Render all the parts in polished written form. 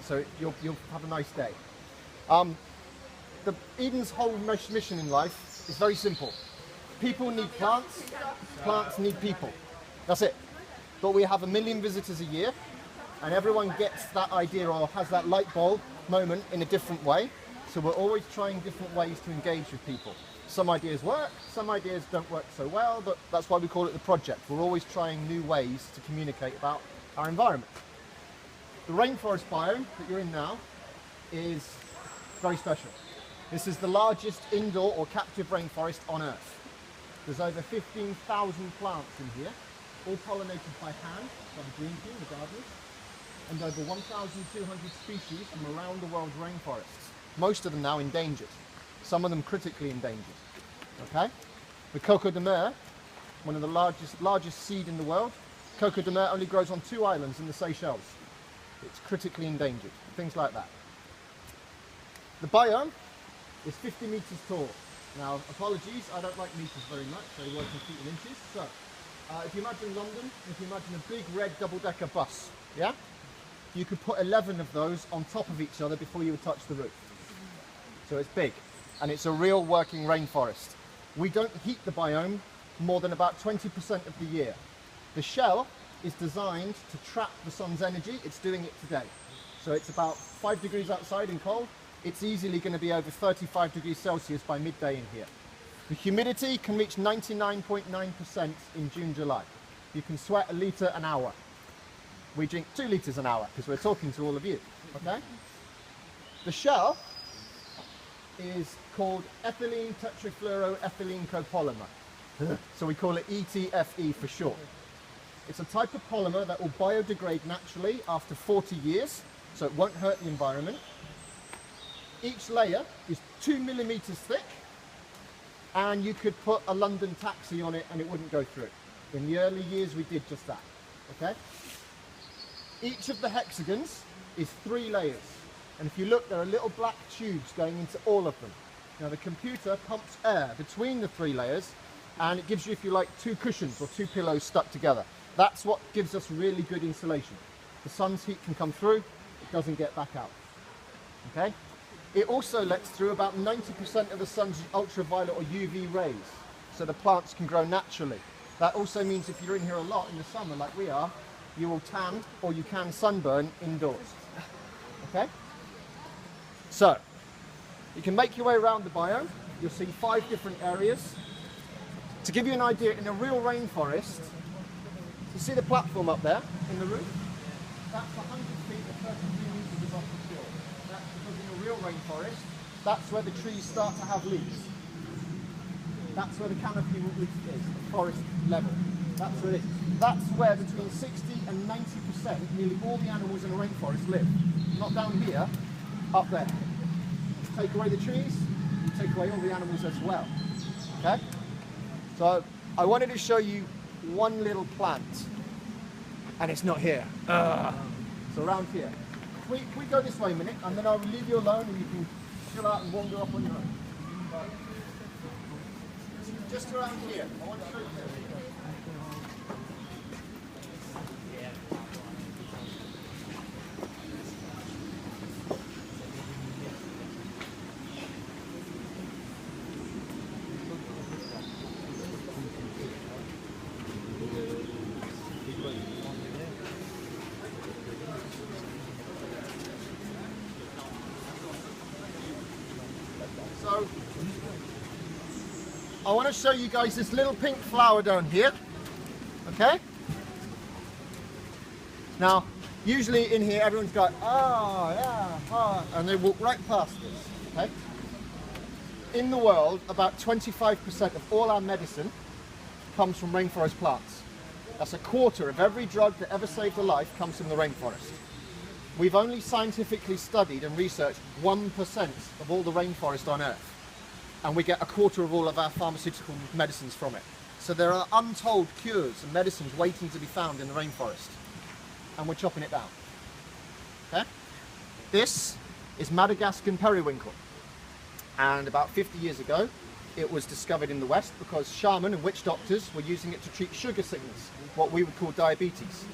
so you'll have a nice day. The Eden's whole mission in life is very simple. People need plants, plants need people. That's it. But we have 1 million visitors a year, and everyone gets that idea or has that light bulb moment in a different way. So we're always trying different ways to engage with people. Some ideas work, some ideas don't work so well, but that's why we call it the project. We're always trying new ways to communicate about our environment. The rainforest biome that you're in now is very special. This is the largest indoor or captive rainforest on Earth. There's over 15,000 plants in here, all pollinated by hand by the green team, the gardeners, and over 1,200 species from around the world's rainforests. Most of them now endangered, some of them critically endangered. Okay? The coco de mer, one of the largest seed in the world, coco de mer only grows on 2 islands in the Seychelles. It's critically endangered, things like that. The biome is 50 meters tall. Now, apologies, I don't like meters very much, so I work in feet and inches. So, if you imagine London, if you imagine a big red double-decker bus, yeah? You could put 11 of those on top of each other before you would touch the roof. So it's big, and it's a real working rainforest. We don't heat the biome more than about 20% of the year. The shell is designed to trap the sun's energy. It's doing it today. So it's about 5 degrees outside and cold. It's easily going to be over 35 degrees Celsius by midday in here. The humidity can reach 99.9% in June, July. You can sweat 1 litre an hour. We drink 2 litres an hour because we're talking to all of you, okay? The shell is called ethylene tetrafluoroethylene copolymer. So we call it ETFE for short. It's a type of polymer that will biodegrade naturally after 40 years, so it won't hurt the environment. Each layer is 2 millimeters thick, and you could put a London taxi on it and it wouldn't go through. In the early years we did just that, okay? Each of the hexagons is 3 layers, and if you look, there are little black tubes going into all of them. Now the computer pumps air between the 3 layers, and it gives you, if you like, 2 cushions or 2 pillows stuck together. That's what gives us really good insulation. The sun's heat can come through, it doesn't get back out, okay? It also lets through about 90% of the sun's ultraviolet or UV rays, so the plants can grow naturally. That also means if you're in here a lot in the summer, like we are, you will tan or you can sunburn indoors, okay? So, you can make your way around the biome. You'll see 5 different areas. To give you an idea, in a real rainforest, you see the platform up there in the roof? That's 100 feet or 33 meters above the shore. That's because in a real rainforest, that's where the trees start to have leaves. That's where the canopy roof is, the forest level. That's where it is. That's where between 60 and 90%, nearly all the animals in a rainforest live. Not down here, up there. Take away the trees, you take away all the animals as well. Okay? So I wanted to show you one little plant, and it's not here. It's around here. We go this way a minute, and then I'll leave you alone, and you can chill out and wander off on your own. Just around here. I want to show you this. So, I want to show you guys this little pink flower down here, okay? Now, usually in here everyone's going, oh yeah, oh, and they walk right past this, okay? In the world, about 25% of all our medicine comes from rainforest plants. That's 1/4 of every drug that ever saved a life comes from the rainforest. We've only scientifically studied and researched 1% of all the rainforest on Earth. And we get 1/4 of all of our pharmaceutical medicines from it. So there are untold cures and medicines waiting to be found in the rainforest. And we're chopping it down. Okay? This is Madagascan periwinkle. And about 50 years ago, it was discovered in the West because shaman and witch doctors were using it to treat sugar sickness, what we would call diabetes.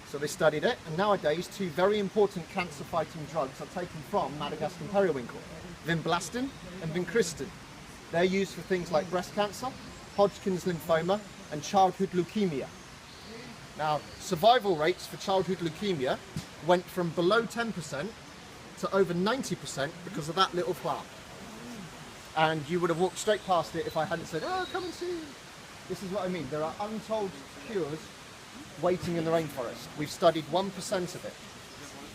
So they studied it, and nowadays two very important cancer-fighting drugs are taken from Madagascan periwinkle, vinblastine and vincristine. They're used for things like breast cancer, Hodgkin's lymphoma, and childhood leukemia. Now, survival rates for childhood leukemia went from below 10% to over 90% because of that little plant. And you would have walked straight past it if I hadn't said, oh, come and see. This is what I mean. There are untold cures waiting in the rainforest. We've studied 1% of it.